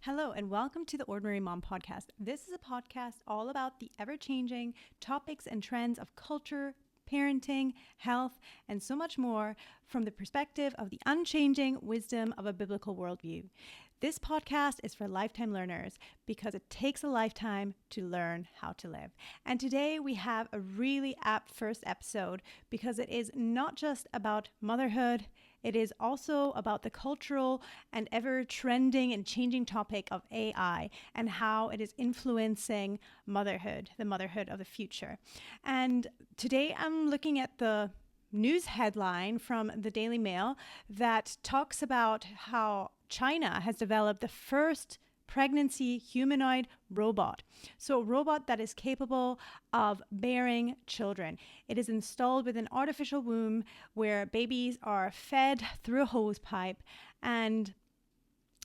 Hello, and welcome to the Ordinary Mom Podcast. This is a podcast all about the ever-changing topics and trends of culture, parenting, health, and so much more from the perspective of the unchanging wisdom of a biblical worldview. This podcast is for lifetime learners because it takes a lifetime to learn how to live. And today we have a really apt first episode because it is not just about motherhood, it is also about the cultural and ever trending and changing topic of AI and how it is influencing motherhood, the motherhood of the future. And today I'm looking at the news headline from the Daily Mail that talks about how China has developed the first pregnancy humanoid robot. So a robot that is capable of bearing children. It is installed with an artificial womb where babies are fed through a hose pipe, and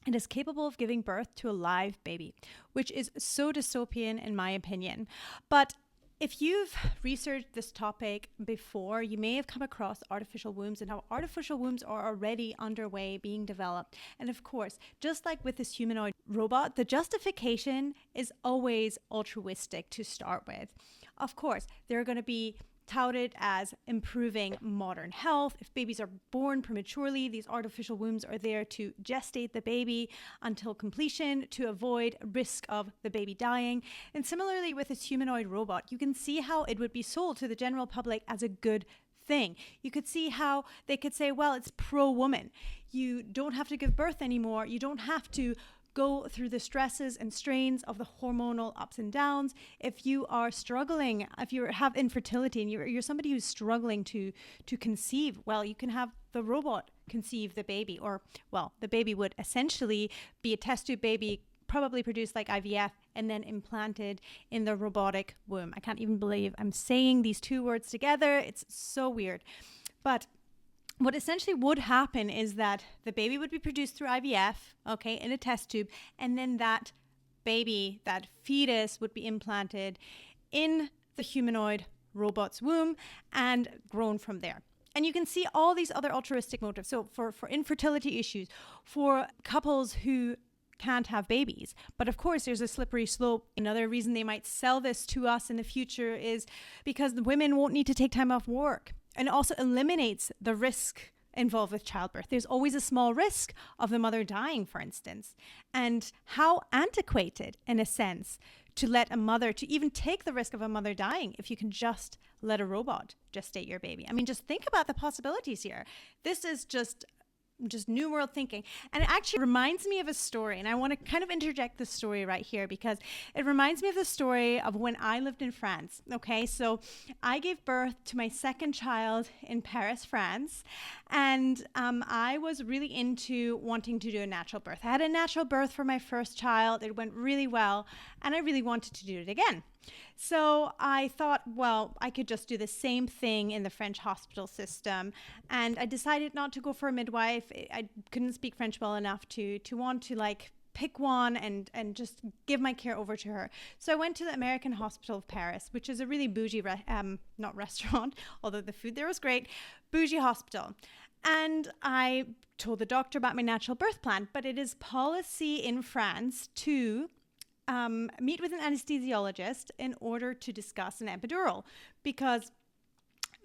it is capable of giving birth to a live baby, which is so dystopian in my opinion. But if you've researched this topic before, you may have come across artificial wombs and how artificial wombs are already underway being developed. And of course, just like with this humanoid robot, the justification is always altruistic to start with. Of course, they're going to be touted as improving modern health. If babies are born prematurely, these artificial wombs are there to gestate the baby until completion to avoid risk of the baby dying. And similarly with this humanoid robot, you can see how it would be sold to the general public as a good thing. You could see how they could say, well, it's pro-woman. You don't have to give birth anymore. You don't have to go through the stresses and strains of the hormonal ups and downs. If you are struggling, if you have infertility and you're somebody who's struggling to conceive, well, you can have the robot conceive the baby, or, well, the baby would essentially be a test tube baby, probably produced like IVF and then implanted in the robotic womb. I can't even believe I'm saying these two words together. It's so weird. But what essentially would happen is that the baby would be produced through IVF, okay, in a test tube, and then that baby, that fetus would be implanted in the humanoid robot's womb and grown from there. And you can see all these other altruistic motives. So for infertility issues, for couples who can't have babies. But of course, there's a slippery slope. Another reason they might sell this to us in the future is because the women won't need to take time off work. And it also eliminates the risk involved with childbirth. There's always a small risk of the mother dying, for instance. And how antiquated, in a sense, to let a mother, to even take the risk of a mother dying if you can just let a robot gestate your baby. I mean, just think about the possibilities here. This is just new world thinking. And it actually reminds me of a story. And I want to kind of interject this story right here because it reminds me of the story of when I lived in France. Okay, so I gave birth to my second child in Paris, France. And I was really into wanting to do a natural birth. I had a natural birth for my first child. It went really well. And I really wanted to do it again. So I thought, well, I could just do the same thing in the French hospital system. And I decided not to go for a midwife. I couldn't speak French well enough to want to like pick one and just give my care over to her. So I went to the American Hospital of Paris, which is a really bougie, not restaurant, although the food there was great, bougie hospital. And I told the doctor about my natural birth plan, but it is policy in France to meet with an anesthesiologist in order to discuss an epidural because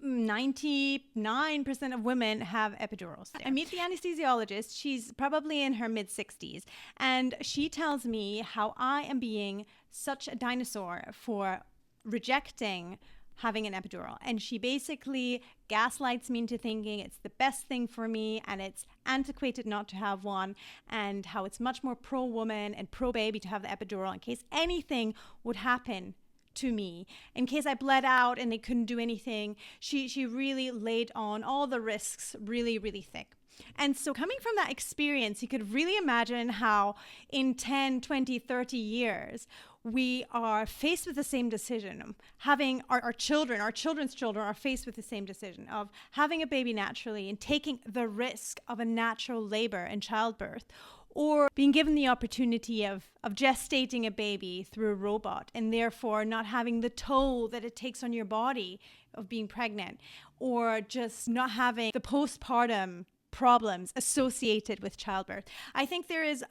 99% of women have epidurals. I meet the anesthesiologist. She's probably in her mid-60s. And she tells me how I am being such a dinosaur for rejecting having an epidural. And she basically gaslights me into thinking it's the best thing for me and it's antiquated not to have one, and how it's much more pro-woman and pro-baby to have the epidural in case anything would happen to me, in case I bled out and they couldn't do anything. She really laid on all the risks really, really thick. And so coming from that experience, you could really imagine how in 10, 20, 30 years, we are faced with the same decision. Having our children's children are faced with the same decision of having a baby naturally and taking the risk of a natural labor and childbirth, or being given the opportunity of gestating a baby through a robot and therefore not having the toll that it takes on your body of being pregnant, or just not having the postpartum problems associated with childbirth. I think there is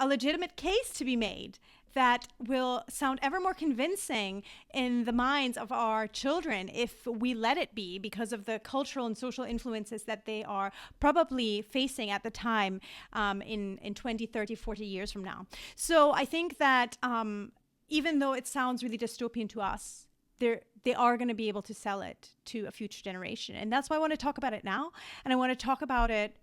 a legitimate case to be made that will sound ever more convincing in the minds of our children if we let it be, because of the cultural and social influences that they are probably facing at the time, in 20, 30, 40 years from now. So I think that even though it sounds really dystopian to us, they are going to be able to sell it to a future generation. And that's why I want to talk about it now. And I want to talk about it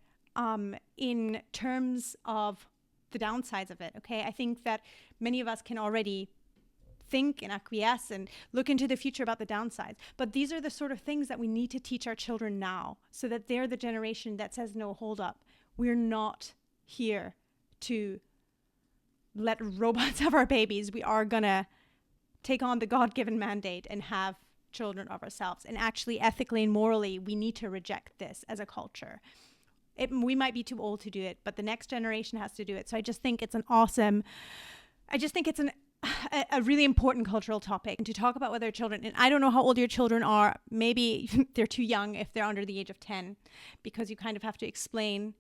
in terms of the downsides of it. Okay. I think that many of us can already think and acquiesce and look into the future about the downsides. But these are the sort of things that we need to teach our children now, so that they're the generation that says, no, hold up. We're not here to let robots have our babies. We are going to take on the God-given mandate and have children of ourselves. And actually, ethically and morally, we need to reject this as a culture. We might be too old to do it, but the next generation has to do it. So I just think it's a really important cultural topic, and to talk about with our children. And I don't know how old your children are. Maybe they're too young if they're under the age of 10, because you kind of have to explain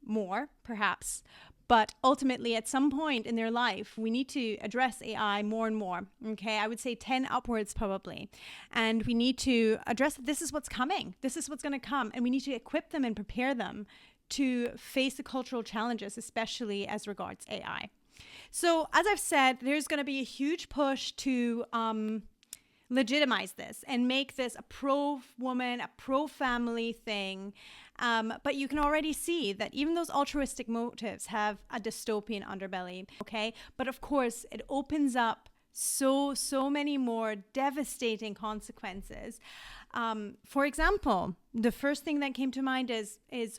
more, perhaps. But ultimately, at some point in their life, we need to address AI more and more. Okay, I would say 10 upwards probably. And we need to address that this is what's coming. This is what's going to come. And we need to equip them and prepare them to face the cultural challenges, especially as regards AI. So as I've said, there's going to be a huge push to legitimize this and make this a pro-woman, a pro-family thing. But you can already see that even those altruistic motives have a dystopian underbelly, okay? But of course, it opens up so many more devastating consequences. For example, the first thing that came to mind is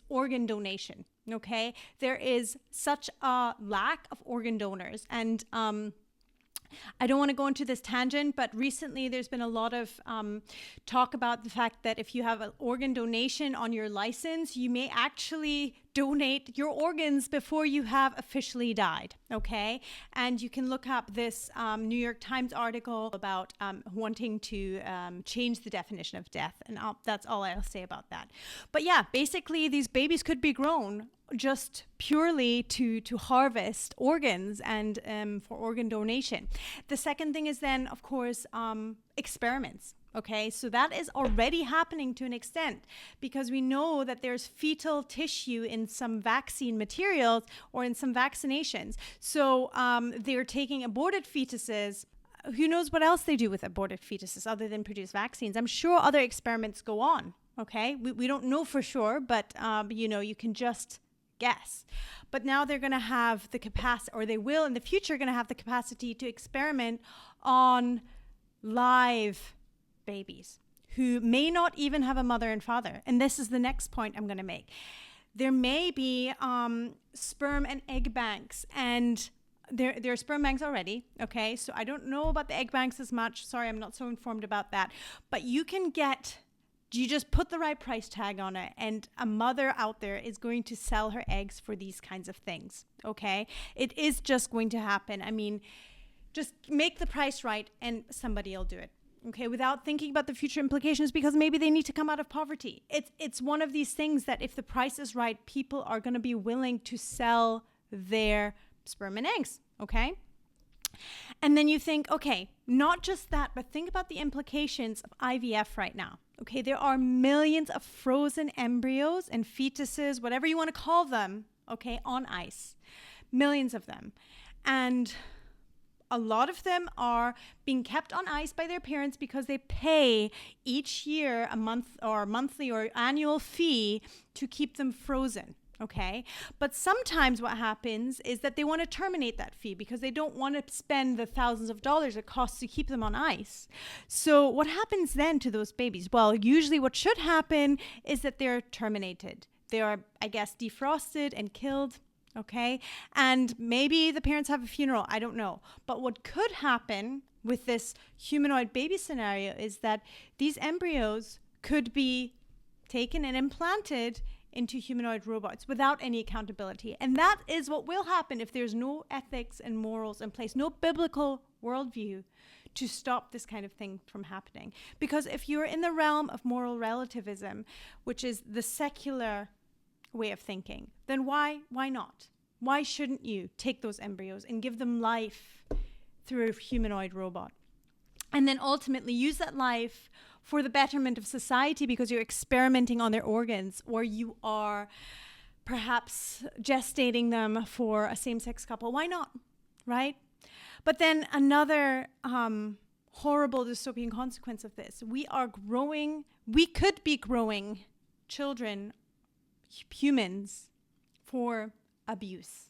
organ donation, okay? There is such a lack of organ donors, and I don't want to go into this tangent, but recently there's been a lot of talk about the fact that if you have an organ donation on your license, you may actually donate your organs before you have officially died, okay? And you can look up this New York Times article about wanting to change the definition of death, and that's all I'll say about that. But yeah, basically these babies could be grown just purely to harvest organs and for organ donation. The second thing is then, of course, experiments. Okay, so that is already happening to an extent, because we know that there's fetal tissue in some vaccine materials or in some vaccinations. So they're taking aborted fetuses. Who knows what else they do with aborted fetuses other than produce vaccines? I'm sure other experiments go on. Okay, we don't know for sure, but you can just guess. But now they're going to have the capacity, or they will in the future going to have the capacity to experiment on live babies who may not even have a mother and father. And this is the next point I'm going to make. There may be sperm and egg banks, and there are sperm banks already, okay? So I don't know about the egg banks as much. Sorry, I'm not so informed about that. But you just put the right price tag on it, and a mother out there is going to sell her eggs for these kinds of things, okay? It is just going to happen. I mean, just make the price right and somebody will do it, okay? Without thinking about the future implications, because maybe they need to come out of poverty. It's one of these things that if the price is right, people are going to be willing to sell their sperm and eggs, okay? And then you think, okay, not just that, but think about the implications of IVF right now. Okay, there are millions of frozen embryos and fetuses, whatever you want to call them, okay, on ice. Millions of them. And a lot of them are being kept on ice by their parents because they pay each year a monthly or annual fee to keep them frozen. Okay, but sometimes what happens is that they want to terminate that fee because they don't want to spend the thousands of dollars it costs to keep them on ice. So what happens then to those babies? Well, usually what should happen is that they're terminated. They are, I guess, defrosted and killed. Okay, and maybe the parents have a funeral. I don't know. But what could happen with this humanoid baby scenario is that these embryos could be taken and implanted into humanoid robots without any accountability. And that is what will happen if there's no ethics and morals in place, no biblical worldview to stop this kind of thing from happening. Because if you're in the realm of moral relativism, which is the secular way of thinking, then why not? Why shouldn't you take those embryos and give them life through a humanoid robot? And then ultimately use that life for the betterment of society because you're experimenting on their organs, or you are perhaps gestating them for a same-sex couple. Why not? Right? But then another horrible dystopian consequence of this, we could be growing children, humans, for abuse.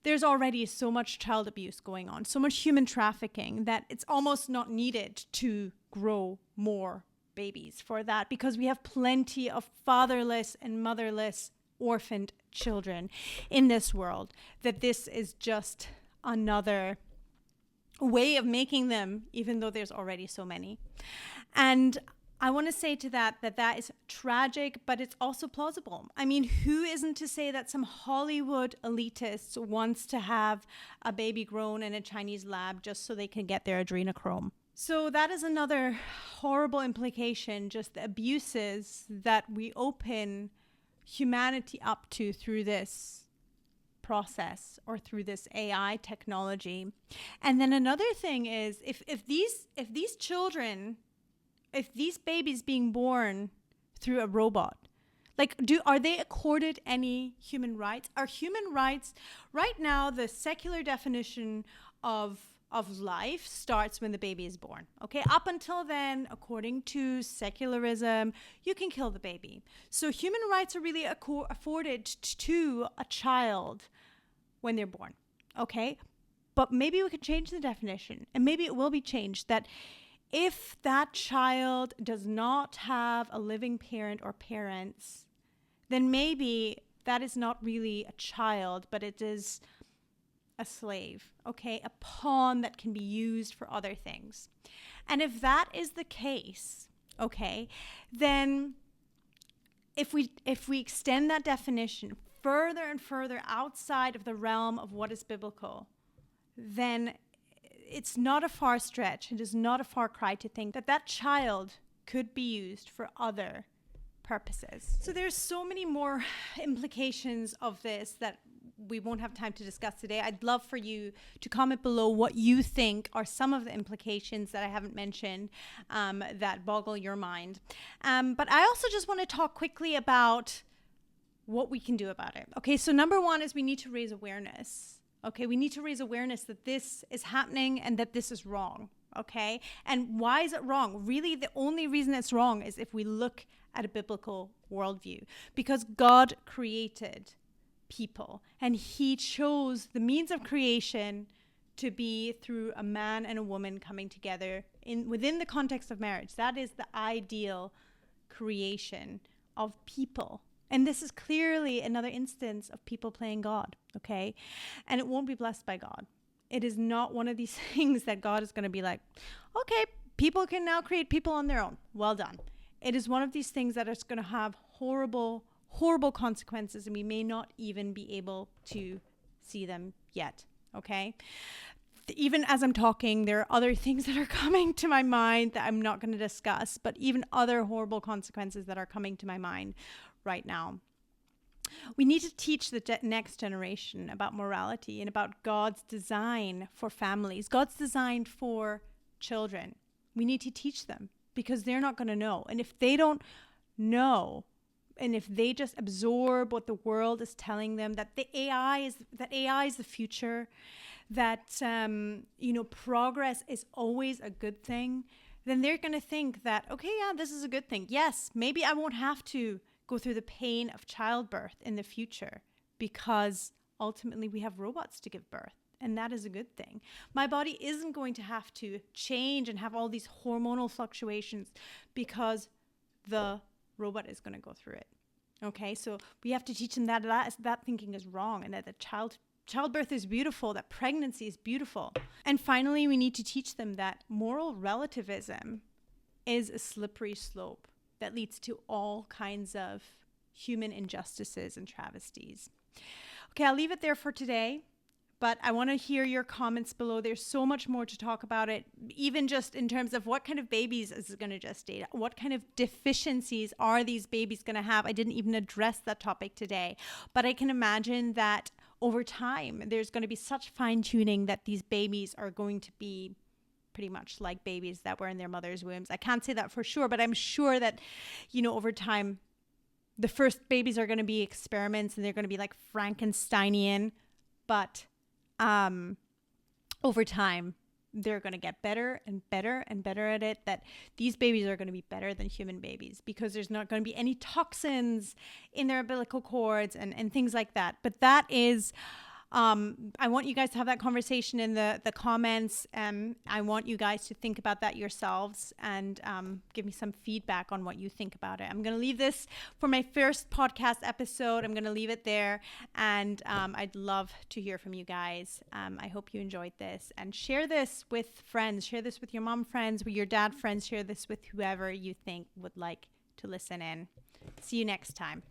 There's already so much child abuse going on, so much human trafficking, that it's almost not needed to grow more babies for that, because we have plenty of fatherless and motherless orphaned children in this world, that this is just another way of making them, even though there's already so many. And I want to say to that is tragic, but it's also plausible. I mean, who isn't to say that some Hollywood elitist wants to have a baby grown in a Chinese lab just so they can get their adrenochrome? So that is another horrible implication, just the abuses that we open humanity up to through this process or through this AI technology. And then another thing is, if these children, if these babies being born through a robot, like, are they accorded any human rights? Are human rights, right now, the secular definition of life starts when the baby is born. Okay, up until then, according to secularism, you can kill the baby. So human rights are really afforded to a child when they're born. Okay, but maybe we could change the definition, and maybe it will be changed that if that child does not have a living parent or parents, then maybe that is not really a child, but it is a slave, okay? A pawn that can be used for other things. And if that is the case, okay, then if we extend that definition further and further outside of the realm of what is biblical, then it's not a far stretch. It is not a far cry to think that child could be used for other purposes. So there's so many more implications of this that we won't have time to discuss today. I'd love for you to comment below what you think are some of the implications that I haven't mentioned that boggle your mind. But I also just want to talk quickly about what we can do about it. Okay, so number one is we need to raise awareness. Okay, we need to raise awareness that this is happening and that this is wrong. Okay, and why is it wrong? Really, the only reason it's wrong is if we look at a biblical worldview, because God created people and he chose the means of creation to be through a man and a woman coming together within the context of marriage. That is the ideal creation of people. And this is clearly another instance of people playing God, okay? And it won't be blessed by God. It is not one of these things that God is going to be like, okay, people can now create people on their own. Well done. It is one of these things that is going to have horrible, horrible consequences, and we may not even be able to see them yet, okay? Even as I'm talking, there are other things that are coming to my mind that I'm not going to discuss, but even other horrible consequences that are coming to my mind right now. We need to teach the next generation about morality and about God's design for families, God's design for children. We need to teach them because they're not going to know. And if they don't know, and if they just absorb what the world is telling them, that AI is the future, that progress is always a good thing, then they're going to think that, okay, yeah, this is a good thing. Yes, maybe I won't have to go through the pain of childbirth in the future because ultimately we have robots to give birth, and that is a good thing. My body isn't going to have to change and have all these hormonal fluctuations because the robot is going to go through it. Okay, so we have to teach them that thinking is wrong, and that the childbirth is beautiful, that pregnancy is beautiful. And finally, we need to teach them that moral relativism is a slippery slope that leads to all kinds of human injustices and travesties. Okay, I'll leave it there for today, but I want to hear your comments below. There's so much more to talk about it, even just in terms of what kind of babies is it going to gestate? What kind of deficiencies are these babies going to have? I didn't even address that topic today, but I can imagine that over time, there's going to be such fine tuning that these babies are going to be pretty much like babies that were in their mother's wombs. I can't say that for sure, but I'm sure that, over time, the first babies are going to be experiments and they're going to be like Frankensteinian, but over time, they're going to get better and better and better at it, that these babies are going to be better than human babies because there's not going to be any toxins in their umbilical cords and things like that. But that is, I want you guys to have that conversation in the comments. I want you guys to think about that yourselves and give me some feedback on what you think about it. I'm going to leave this for my first podcast episode. I'm going to leave it there. And I'd love to hear from you guys. I hope you enjoyed this, and share this with friends. Share this with your mom friends, with your dad friends. Share this with whoever you think would like to listen in. See you next time.